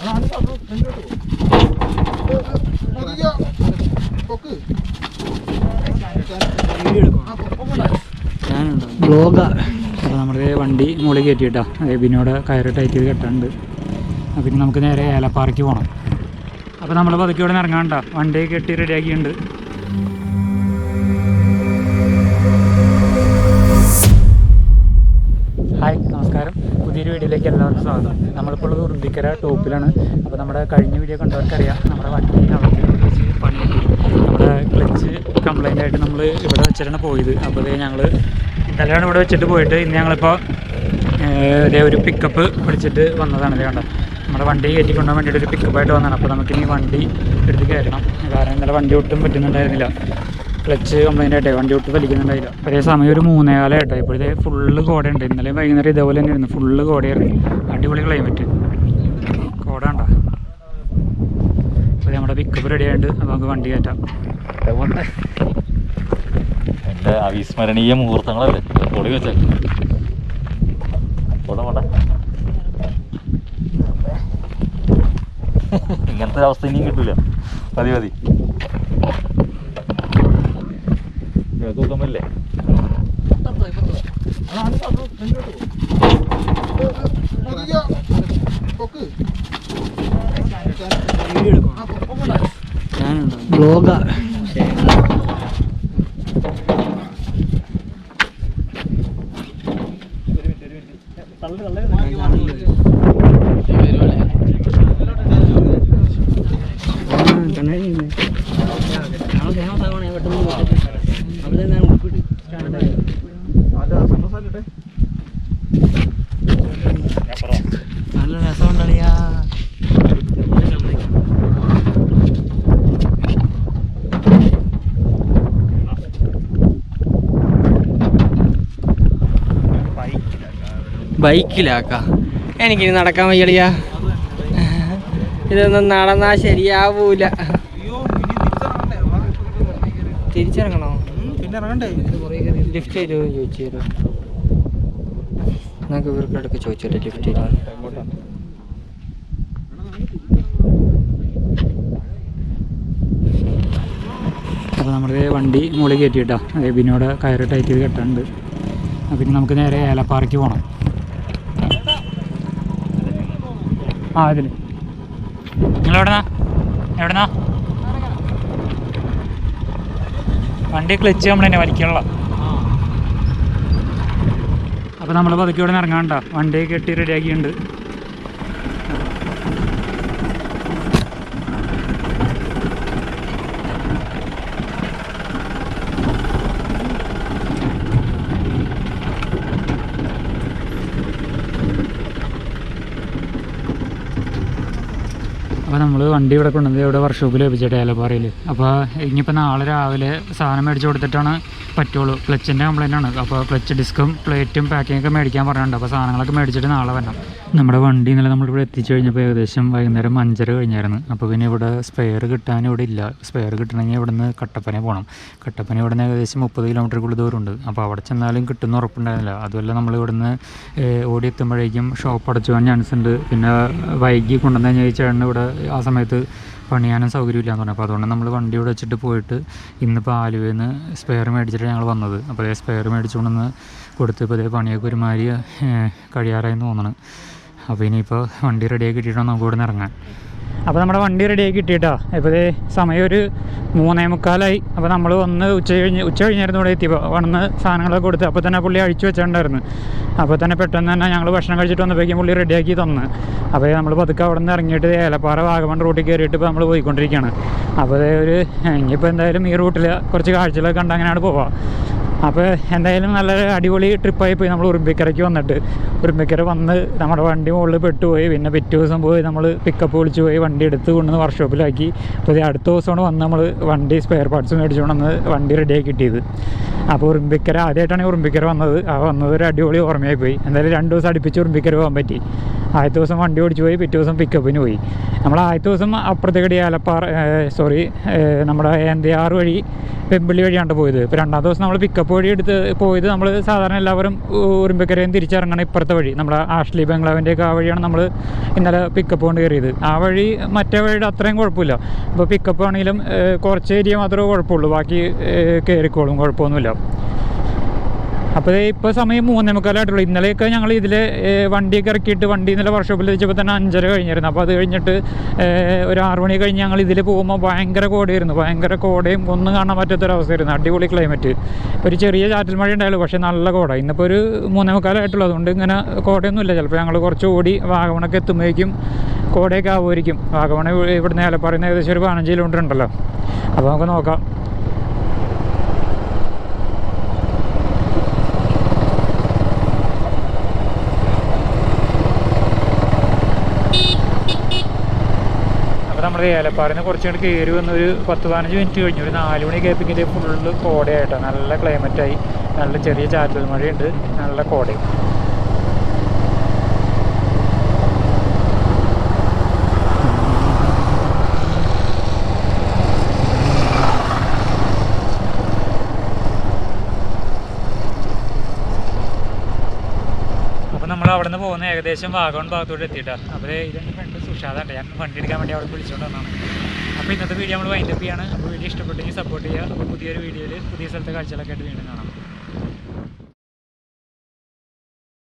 അപ്പോൾ നമ്മുടെ വണ്ടി മുകളിൽ കയറ്റിയിട്ടാ ബിനോട് കയറ് ടൈറ്റ് ചെയ്ത് കെട്ടാണ്ട്. അപ്പം പിന്നെ നമുക്ക് നേരെ ഏലപ്പാറയ്ക്ക് പോകണം. അപ്പോൾ നമ്മൾ പതുക്കെ ഇവിടെ നിന്ന് ഇറങ്ങാണ്ട, വണ്ടി കെട്ടി റെഡിയാക്കിയിട്ടുണ്ട്. ഹായ്, നമസ്കാരം. പുതിയൊരു വീഡിയോയിലേക്ക് എല്ലാവർക്കും സ്വാഗതം. നമ്മളിപ്പോൾ ഉള്ളത് ഉറുമ്പിക്കര ടോപ്പിലാണ്. അപ്പോൾ നമ്മുടെ കഴിഞ്ഞ വീഡിയോ കണ്ടവർക്കറിയാം, നമ്മുടെ വണ്ടി അവിടെ വെച്ച് പണി നമ്മുടെ ക്ലച്ച് കംപ്ലൈൻ്റ് ആയിട്ട് നമ്മൾ ഇവിടെ വെച്ചിട്ടാണ് പോയത്. അപ്പോൾ അതേ ഞങ്ങൾ ഇന്നലെയാണ് ഇവിടെ വെച്ചിട്ട് പോയിട്ട് ഇന്ന് ഞങ്ങളിപ്പോൾ ഇതേ ഒരു പിക്കപ്പ് പിടിച്ചിട്ട് വന്നതാണ്. ഇത് കണ്ട നമ്മുടെ വണ്ടി കയറ്റിക്കൊണ്ടാൻ വേണ്ടിയിട്ട് ഒരു പിക്കപ്പായിട്ട് വന്നതാണ്. അപ്പോൾ നമുക്കിനി വണ്ടി എടുത്ത് കയറണം. കാരണം ഇന്നലെ വണ്ടി ഒട്ടും പറ്റുന്നുണ്ടായിരുന്നില്ല, ക്ലച്ച് കംപ്ലൈൻ്റ് ആയിട്ടേ വണ്ടി ഒട്ടും വലിക്കുന്നുണ്ടായില്ല. ഒരേ സമയം ഒരു 3:15 ആയിട്ടോ. ഇപ്പോഴത്തെ ഫുള്ള് കോടയുണ്ട്. ഇന്നലെ വൈകുന്നേരം ഇതേപോലെ തന്നെയായിരുന്നു, ഫുള്ള് കോടയായിരുന്നു. അടിപൊളി ക്ലൈമറ്റ്, കോട ഉണ്ടോ. അപ്പോൾ നമ്മുടെ പിക്കപ്പ് റെഡി ആയിട്ട് അപ്പോൾ നമുക്ക് വണ്ടി കയറ്റാം. എൻ്റെ അവിസ്മരണീയ മുഹൂർത്തങ്ങളല്ലേ പൊടി വെച്ചാൽ ഇങ്ങനത്തെ അവസ്ഥ ഇനിയും കിട്ടൂല. മതി മതി നോക്കാമല്ലേ. ബ്ലോഗാ നല്ല രസമുണ്ടളിയാ. ബൈക്കിലാക്ക എനിക്കിനി നടക്കാൻ വയ്യളിയാ. ഇതൊന്നും നടന്നാൽ ശരിയാവൂല. തിരിച്ചിറങ്ങണോ? ലിഫ്റ്റ് തരുമോ ചോദിച്ചു തരുമോ? നമുക്ക് ഇവർക്കടക്ക് ചോദിച്ചോട്ടെ ലിഫ്റ്റ് തരുമോ. അപ്പോൾ നമ്മുടെ വണ്ടി മുകളിൽ കയറ്റിയിട്ടാ ബിനോട് കയറ് ടൈറ്റ് ചെയ്ത് കെട്ടാണ്ട്. പിന്നെ നമുക്ക് നേരെ ഏലപ്പാറയ്ക്ക് പോകണം. ഇതിൽ നിങ്ങളെവിടെന്നാ വണ്ടി ക്ലച്ച് നമ്മൾ തന്നെ വലിക്കാനുള്ള. അപ്പോൾ നമ്മൾ പതുക്കെ ഇവിടെ നിന്ന് ഇറങ്ങാണ്ട, വണ്ടി കെട്ടി റെഡിയാക്കിയിട്ടുണ്ട്. അപ്പോൾ നമ്മൾ വണ്ടി ഇവിടെ കൊണ്ടുവന്നത് ഇവിടെ വർക്ക്ഷോപ്പിൽ ലഭിച്ചിട്ട് ഏലപ്പാറയിൽ. അപ്പോൾ ഇനിയിപ്പോൾ നാളെ രാവിലെ സാധനം മേടിച്ച് കൊടുത്തിട്ടാണ് പറ്റുള്ളൂ. ക്ലച്ചിൻ്റെ കംപ്ലൈൻ്റ് ആണ്. അപ്പോൾ ക്ലച്ച് ഡിസ്കും പ്ലേറ്റും പാക്കിങ്ങൊക്കെ മേടിക്കാൻ പറഞ്ഞിട്ടുണ്ട്. അപ്പോൾ സാധനങ്ങളൊക്കെ മേടിച്ചിട്ട് നാളെ വരണം. നമ്മുടെ വണ്ടി ഇന്നലെ നമ്മളിവിടെ എത്തിച്ചു കഴിഞ്ഞപ്പോൾ ഏകദേശം വൈകുന്നേരം 5:30 കഴിഞ്ഞായിരുന്നു. അപ്പോൾ പിന്നെ ഇവിടെ സ്പെയർ കിട്ടാൻ ഇവിടെ ഇല്ല. സ്പെയർ കിട്ടണമെങ്കിൽ ഇവിടെ നിന്ന് കട്ടപ്പന പോകണം. കട്ടപ്പന ഇവിടെ നിന്ന് ഏകദേശം 30 കിലോമീറ്റർ ദൂരമുണ്ട്. അപ്പോൾ അവിടെ ചെന്നാലും കിട്ടുന്ന ഉറപ്പുണ്ടായിരുന്നില്ല. അതുമല്ല നമ്മൾ ഇവിടുന്ന് ഓടി എത്തുമ്പോഴേക്കും ഷോപ്പ് അടച്ചു പോകാൻ ചാൻസ് ഉണ്ട്. പിന്നെ വൈകി കൊണ്ടുവന്നു കഴിഞ്ഞാൽ ചേട്ടന് ഇവിടെ ആ സമയത്ത് പണിയാനും സൗകര്യമില്ലാന്ന് പറഞ്ഞു. അപ്പോൾ അതുകൊണ്ട് നമ്മൾ വണ്ടി ഇവിടെ വെച്ചിട്ട് പോയിട്ട് ഇന്നിപ്പോൾ ആലുവയിൽ നിന്ന് സ്പെയർ മേടിച്ചിട്ട് ഞങ്ങൾ വന്നത്. അപ്പോൾ അതേ സ്പെയർ മേടിച്ചുകൊണ്ടെന്ന് കൊടുത്ത് ഇപ്പോൾ അതേ പണിയൊക്കെ ഒരുമാതിരി കഴിയാറായെന്ന് തോന്നണം. അപ്പോൾ ഇനിയിപ്പോൾ വണ്ടി റെഡിയാക്കി കിട്ടിയിട്ടോ നമുക്ക് ഇവിടെ നിന്ന് ഇറങ്ങാൻ. അപ്പോൾ നമ്മുടെ വണ്ടി റെഡിയാക്കി കിട്ടിയിട്ടാ. ഇപ്പോൾ സമയം ഒരു 3:45. അപ്പോൾ നമ്മൾ വന്ന് ഉച്ച കഴിഞ്ഞായിരുന്നു ഇവിടെ എത്തിയപ്പോൾ. വന്ന് സാധനങ്ങളൊക്കെ കൊടുത്ത് അപ്പോൾ തന്നെ പുള്ളി അഴിച്ചു വെച്ചിട്ടുണ്ടായിരുന്നു. അപ്പോൾ തന്നെ പെട്ടെന്ന് തന്നെ ഞങ്ങൾ ഭക്ഷണം കഴിച്ചിട്ട് വന്നപ്പോഴേക്കും പുള്ളി റെഡിയാക്കി തന്ന്. അപ്പോൾ നമ്മൾ പതുക്കെ അവിടെ നിന്ന് ഇറങ്ങിയിട്ട് ഏലപ്പാറ വാഗമൺ റൂട്ടിൽ കയറിയിട്ട് ഇപ്പോൾ നമ്മൾ പോയിക്കൊണ്ടിരിക്കുകയാണ്. അപ്പോൾ ഇനിയിപ്പോൾ എന്തായാലും ഈ റൂട്ടിൽ കുറച്ച് കാഴ്ചകളൊക്കെ കണ്ട് അങ്ങനെയാണ് പോവാം. അപ്പോൾ എന്തായാലും നല്ലൊരു അടിപൊളി ട്രിപ്പായി പോയി. നമ്മൾ ഉറുമ്പിക്കരയ്ക്ക് വന്നിട്ട് ഉറുമ്പിക്കര വന്ന് നമ്മുടെ വണ്ടി മുകളിൽ പെട്ടുപോയി. പിന്നെ പിറ്റേ ദിവസം പോയി നമ്മൾ പിക്കപ്പ് വിളിച്ച് പോയി വണ്ടി എടുത്ത് കൊണ്ടുവന്ന് വർക്ക്ഷോപ്പിലാക്കി. അപ്പോൾ അടുത്ത ദിവസമാണ് വന്ന് നമ്മൾ വണ്ടി സ്പെയർ പാർട്സ് മേടിച്ചുകൊണ്ടുവന്ന് വണ്ടി റെഡിയാക്കി കിട്ടിയത്. അപ്പോൾ ഉറുമ്പിക്കര ആദ്യമായിട്ടാണ് ഉറുമ്പിക്കര വന്നത്. വന്നത് ഒരു അടിപൊളി ഓർമ്മയായി പോയി. എന്തായാലും 2 ദിവസം അടുപ്പിച്ച് ഉറുമ്പിക്കര പോകാൻ പറ്റി. ആദ്യത്തെ ദിവസം വണ്ടി ഓടിച്ച് പോയി, പിറ്റേ ദിവസം പിക്കപ്പിന് പോയി. നമ്മൾ ആദ്യത്തെ ദിവസം അപ്പുറത്തേക്കടി നമ്മുടെ ഏന്തിയാറ് വഴി വെമ്പിള്ളി വഴിയാണ് പോയത്. ഇപ്പോൾ രണ്ടാമത്തെ ദിവസം നമ്മൾ പിക്കപ്പ് പിക്കപ്പ് വഴി എടുത്ത് പോയത് നമ്മൾ സാധാരണ എല്ലാവരും ഉറുമ്പിക്കരയും തിരിച്ചിറങ്ങണം ഇപ്പുറത്തെ വഴി, നമ്മുടെ ആഷ്ലി ബംഗ്ലാവിൻ്റെയൊക്കെ ആ വഴിയാണ് നമ്മൾ ഇന്നലെ പിക്കപ്പ് കൊണ്ട് കയറിയത്. ആ വഴി മറ്റേ വഴിയുടെ അത്രയും കുഴപ്പമില്ല. അപ്പോൾ പിക്കപ്പ് ആണെങ്കിലും കുറച്ച് ഏരിയ മാത്രമേ കുഴപ്പമുള്ളൂ, ബാക്കി കയറിക്കോളും, കുഴപ്പമൊന്നുമില്ല. അപ്പോൾ ഇപ്പോൾ സമയം 3:45 ഇന്നലെയൊക്കെ ഞങ്ങൾ ഇതിൽ വണ്ടിയൊക്കെ ഇറക്കിയിട്ട് വണ്ടി ഇന്നലെ വർക്ക്ഷോപ്പിൽ വെച്ചപ്പോൾ തന്നെ 5:30 കഴിഞ്ഞിരുന്നു. അപ്പോൾ അത് കഴിഞ്ഞിട്ട് ഒരു 6 മണി കഴിഞ്ഞ് ഞങ്ങൾ ഇതിൽ പോകുമ്പോൾ ഭയങ്കര കോടയായിരുന്നു, ഭയങ്കര കോടയും ഒന്നും കാണാൻ പറ്റാത്തൊരവസ്ഥയായിരുന്നു. അടിപൊളി ക്ലൈമറ്റ്. ഇപ്പോൾ ഒരു ചെറിയ ചാറ്റൽ മഴ ഉണ്ടായുള്ളൂ, പക്ഷേ നല്ല കോട. ഇന്നിപ്പോൾ ഒരു 3:45 അതുകൊണ്ട് ഇങ്ങനെ കോടയൊന്നുമില്ല. ചിലപ്പോൾ ഞങ്ങൾ കുറച്ച് ഓടി വാഗമണൊക്കെ എത്തുമ്പോഴേക്കും കോടയൊക്കെ ആവുമായിരിക്കും. വാഗമൺ ഇവിടുന്ന് ഏലപ്പാറയിൽ നിന്ന് ഏകദേശം ഒരു 15 കിലോമീറ്റർ ഉണ്ടല്ലോ. അപ്പോൾ നമുക്ക് നോക്കാം. നമ്മൾ ഏലപ്പാറയിൽ നിന്ന് കുറച്ചുകൂടി കയറി വന്ന് ഒരു 10-15 മിനിറ്റ് കഴിഞ്ഞു. ഒരു 4 മണി കേൾപ്പിക്കിൻ്റെ ഫുള്ള് കോടയായിട്ടാണ്, നല്ല ക്ലൈമറ്റായി, നല്ല ചെറിയ ചാറ്റൽ മഴയുണ്ട്, നല്ല കോടയും. നമ്മൾ അവിടെ നിന്ന് പോകുന്ന ഏകദേശം വാഗമൺ ഭാഗത്തോട്ട് എത്തിയിട്ടാണ്. അപ്പോൾ ഇതെൻ്റെ ഫ്രണ്ട് സുഷാദാണ്, ഞാൻ വണ്ടി എടുക്കാൻ വേണ്ടി അവിടെ വിളിച്ചുകൊണ്ട് വന്നതാണ്. അപ്പോൾ ഇന്നത്തെ വീഡിയോ നമ്മൾ വൈൻഡപ്പ് ചെയ്യാണ്. അപ്പോൾ വീഡിയോ ഇഷ്ടപ്പെട്ടെങ്കിൽ സപ്പോർട്ട് ചെയ്യുക. അപ്പോൾ പുതിയൊരു വീഡിയോയിൽ പുതിയ സ്ഥലത്തെ കാഴ്ചകളൊക്കെ ആയിട്ട് വീണ്ടും കാണാം.